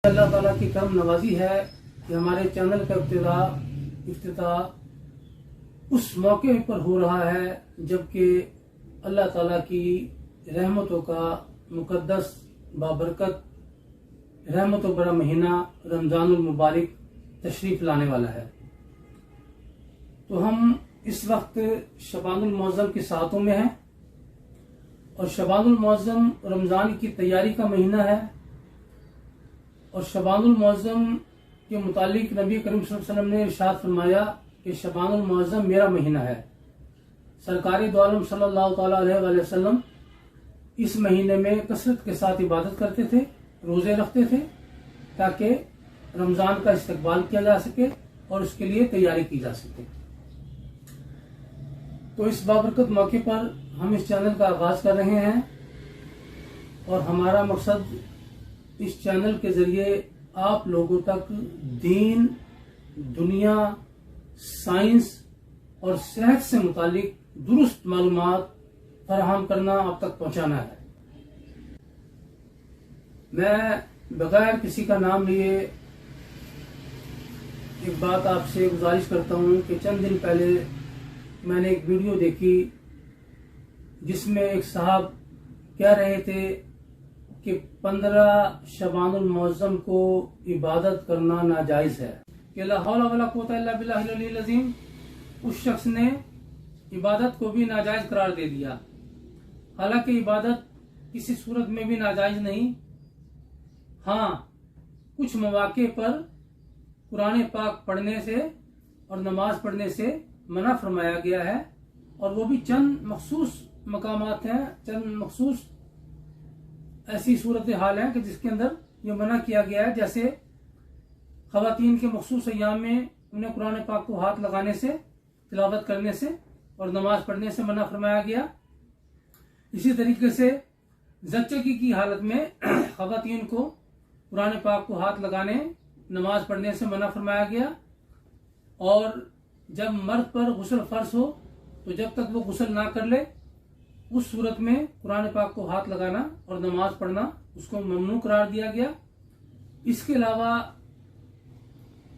अल्लाह ताला की करम नवाजी है कि हमारे चैनल का इफ्तिताह उस मौके पर हो रहा है जबकि अल्लाह ताला की रहमतों का मुकद्दस बाबरकत रहमतों बड़ा महीना रमजानुल मुबारक तशरीफ लाने वाला है। तो हम इस वक्त शबानुल मुअज़्ज़म के सातों में हैं और शबानुल मुअज़्ज़म रमजान की तैयारी का महीना है और शबानुल मुअज़्ज़म के मुतालिक नबी करीम सल्लल्लाहु अलैहि वसल्लम ने इरशाद फरमाया कि शबानुल मुअज़्ज़म मेरा महीना है। सरकार दो आलम सल्लल्लाहु अलैहि वसल्लम इस महीने में कसरत के साथ इबादत करते थे, रोजे रखते थे ताकि रमजान का इस्तकबाल किया जा सके और उसके लिए तैयारी की जा सके। तो इस बाबरकत मौके पर हम इस चैनल का आगाज कर रहे हैं और हमारा मकसद इस चैनल के जरिए आप लोगों तक दीन, दुनिया, साइंस और सेहत से मुतालिक दुरुस्त मालूमात फराहम करना, आप तक पहुंचाना है। मैं बगैर किसी का नाम लिए एक बात आपसे गुजारिश करता हूं कि चंद दिन पहले मैंने एक वीडियो देखी जिसमें एक साहब कह रहे थे कि 15 शबानुल मुअज़्ज़म को इबादत करना नाजायज है कि ला हौला वला कुव्वता इल्ला बिल्लाहिल अज़ीम। उस शख्स ने इबादत को भी नाजायज करार दे दिया। हालांकि इबादत किसी सूरत में भी नाजायज नहीं। हाँ, कुछ मौके पर कुरान पाक पढ़ने से और नमाज पढ़ने से मना फरमाया गया है और वो भी चंद मखसूस मकामात हैं, चंद मखसूस ऐसी सूरत हाल है कि जिसके अंदर ये मना किया गया है। जैसे खवातीन के मखसूस अय्याम में उन्हें कुरान पाक को हाथ लगाने से, तिलावत करने से और नमाज पढ़ने से मना फरमाया गया। इसी तरीके से ज़च्चगी की हालत में खवातीन को कुरान पाक को हाथ लगाने, नमाज पढ़ने से मना फरमाया गया। और जब मर्द पर गुस्ल फर्ज हो तो जब तक वो गुस्ल ना कर ले उस सूरत में कुरान पाक को हाथ लगाना और नमाज पढ़ना उसको ममनू करार दिया गया। इसके अलावा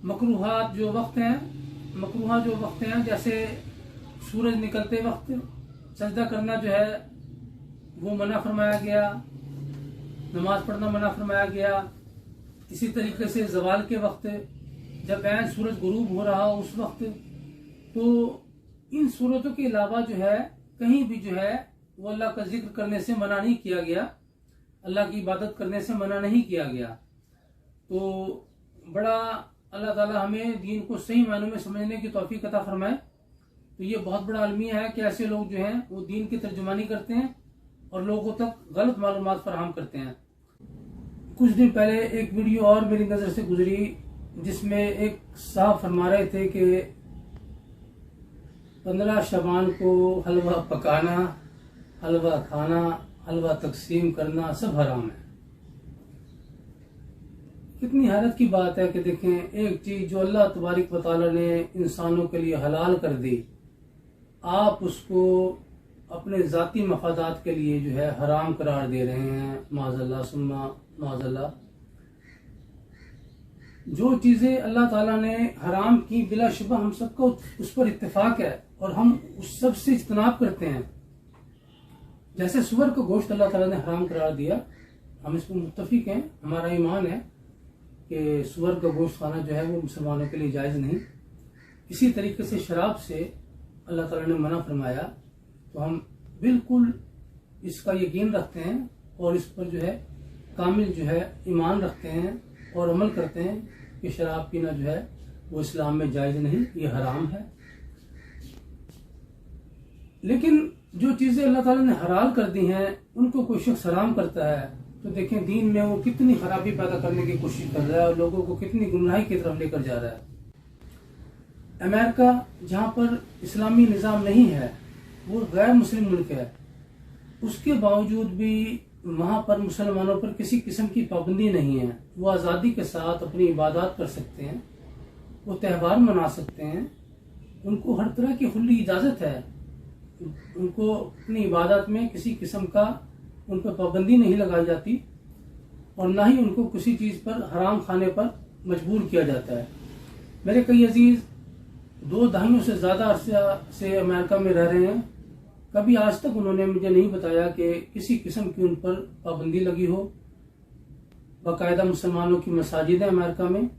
मकरूहा जो वक्त हैं जैसे सूरज निकलते वक्त सजदा करना जो है वो मना फरमाया गया, नमाज पढ़ना मना फरमाया गया। इसी तरीके से जवाल के वक्त जब ऐन सूरज गुरूब हो रहा हो उस वक्त, तो इन सूरतों के अलावा जो है कहीं भी जो है वो अल्लाह का जिक्र करने से मना नहीं किया गया, अल्लाह की इबादत करने से मना नहीं किया गया। तो बड़ा अल्लाह ताला हमें दीन को सही मायनों में समझने की तौफीक अता फरमाए। तो ये बहुत बड़ा अलमिया है कि ऐसे लोग जो हैं वो दीन की तर्जुमानी करते हैं और लोगों तक गलत मालूमात फराहम करते हैं। कुछ दिन पहले एक वीडियो और मेरी नज़र से गुजरी जिसमें एक साहब फरमा रहे थे कि 15 शबान को हलवा पकाना, हलवा खाना, हलवा तकसीम करना सब हराम है। कितनी हैरत की बात है कि देखें, एक चीज जो अल्लाह तबारक व तआला ने इंसानों के लिए हलाल कर दी, आप उसको अपने जाती मफादात के लिए जो है हराम करार दे रहे हैं। माज़अल्लाह सुम्मा माज़अल्लाह। जो चीजें अल्लाह ताला ने हराम की बिलाशुबा हम सबको उस पर इत्तेफाक है और हम उस सब से इज्तनाब करते हैं। जैसे सुअर का गोश्त अल्लाह ताला ने हराम करार दिया, हम इस पर मुत्तफिक हैं, हमारा ईमान है कि सुअर का गोश्त खाना जो है वो मुसलमानों के लिए जायज़ नहीं। इसी तरीके से शराब से अल्लाह ताला ने मना फरमाया, तो हम बिल्कुल इसका यकीन रखते हैं और इस पर जो है कामिल जो है ईमान रखते हैं और अमल करते हैं कि शराब पीना जो है वो इस्लाम में जायज़ नहीं, ये हराम है। लेकिन जो चीजें अल्लाह ताला ने हलाल कर दी हैं उनको कोई शख्स हराम करता है तो देखें दीन में वो कितनी खराबी पैदा करने की कोशिश कर रहा है और लोगों को कितनी गुमराही की तरफ लेकर जा रहा है। अमेरिका जहाँ पर इस्लामी निज़ाम नहीं है, वो गैर मुस्लिम मुल्क है, उसके बावजूद भी वहाँ पर मुसलमानों पर किसी किस्म की पाबंदी नहीं है। वो आज़ादी के साथ अपनी इबादत कर सकते हैं, वो त्यौहार मना सकते हैं, उनको हर तरह की खुली इजाज़त है। उनको अपनी इबादत में किसी किस्म का उन पर पाबंदी नहीं लगाई जाती। और ना ही उनको किसी चीज़ पर हराम खाने पर मजबूर किया जाता है। मेरे कई अजीज 2 दहाइयों से ज़्यादा अरसे से अमेरिका में रह रहे हैं। कभी आज तक उन्होंने मुझे नहीं बताया कि किसी किस्म की उन पर पाबंदी लगी हो। बाकायदा मुसलमानों की मसाजिद है अमेरिका में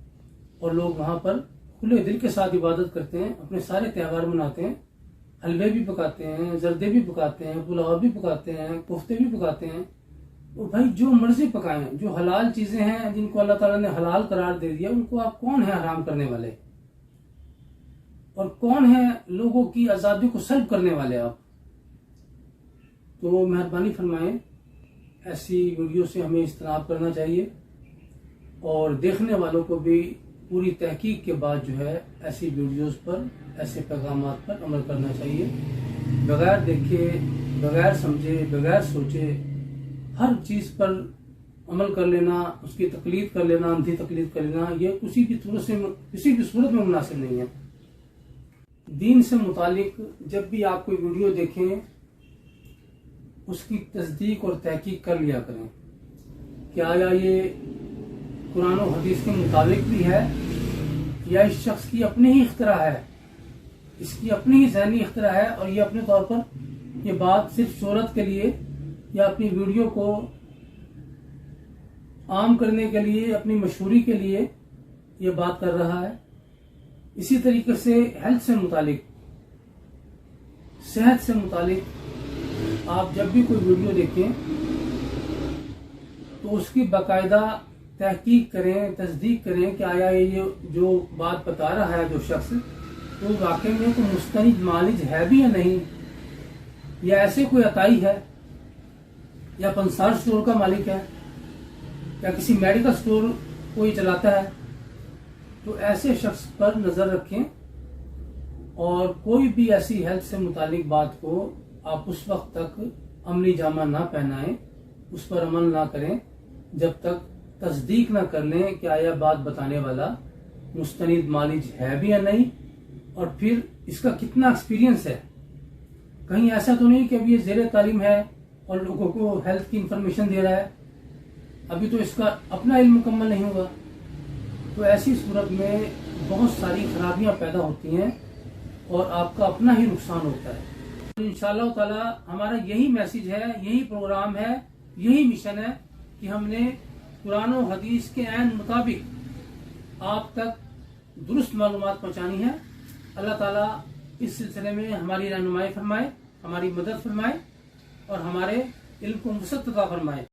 और लोग वहाँ पर खुले दिल के साथ इबादत करते हैं, अपने सारे त्यौहार मनाते हैं, हलवे भी पकाते हैं, जर्दे भी पकाते हैं, पुलाव भी पकाते हैं, कोफ्ते भी पकाते हैं। तो भाई जो मर्जी पकाएं, जो हलाल चीजें हैं जिनको अल्लाह ताला ने हलाल करार दे दिया, उनको आप कौन है हराम करने वाले? और कौन है लोगों की आजादी को सल्ब करने वाले आप? तो मेहरबानी फरमाएं, ऐसी वीडियो से हमें इज्तनाब करना चाहिए और देखने वालों को भी पूरी तहकीक के बाद जो है ऐसी वीडियोस पर, ऐसे पैगामात पर अमल करना चाहिए। बगैर देखे, बगैर समझे, बगैर सोचे हर चीज पर अमल कर लेना, उसकी तकलीद कर लेना, अंधी तकलीद कर लेना, ये किसी भी सूरत में मुनासिब नहीं है। दीन से मुतालिक जब भी आप कोई वीडियो देखें, उसकी तस्दीक और तहकीक कर लिया करें। क्या ये कुरान और हदीस के मुताबिक भी है या इस शख्स की अपनी ही इख्तरा है, इसकी अपनी ही ज़हनी इख्तरा है और ये अपने तौर पर ये बात सिर्फ शोहरत के लिए या अपनी वीडियो को आम करने के लिए, अपनी मशहूरी के लिए ये बात कर रहा है। इसी तरीके से हेल्थ से मुतालिक, सेहत से मुतालिक आप जब भी कोई वीडियो देखें तो उसकी बाकायदा तहकीक करें, तस्दीक करें कि आया ये जो बात बता रहा है जो शख्स, तो वाकई में कोई मुस्तनिद मालिज है भी या नहीं, या ऐसे कोई अताई है या पंसार स्टोर का मालिक है या किसी मेडिकल स्टोर कोई चलाता है। तो ऐसे शख्स पर नजर रखें और कोई भी ऐसी हेल्थ से मुतालिक बात को आप उस वक्त तक अमली जामा ना पहनाएं, उस पर अमल ना करें जब तक तस्दीक ना कर लें कि आया बात बताने वाला मुस्तनिद मालिज है भी या नहीं, और फिर इसका कितना एक्सपीरियंस है। कहीं ऐसा तो नहीं कि अभी ये ज़ेरे तालीम है और लोगों को हेल्थ की इंफॉर्मेशन दे रहा है, अभी तो इसका अपना इल्म मुकम्मल नहीं हुआ। तो ऐसी सूरत में बहुत सारी खराबियां पैदा होती हैं और आपका अपना ही नुकसान होता है। तो इंशाअल्लाह ताला हमारा यही मैसेज है, यही प्रोग्राम है, यही मिशन है कि हमने कुरान और हदीस के ऐन मुताबिक आप तक दुरुस्त मालूमात पहुंचानी है। अल्लाह ताला इस सिलसिले में हमारी रहनुमाई फरमाए, हमारी मदद फरमाए और हमारे इल्म को वसअत अता फरमाए।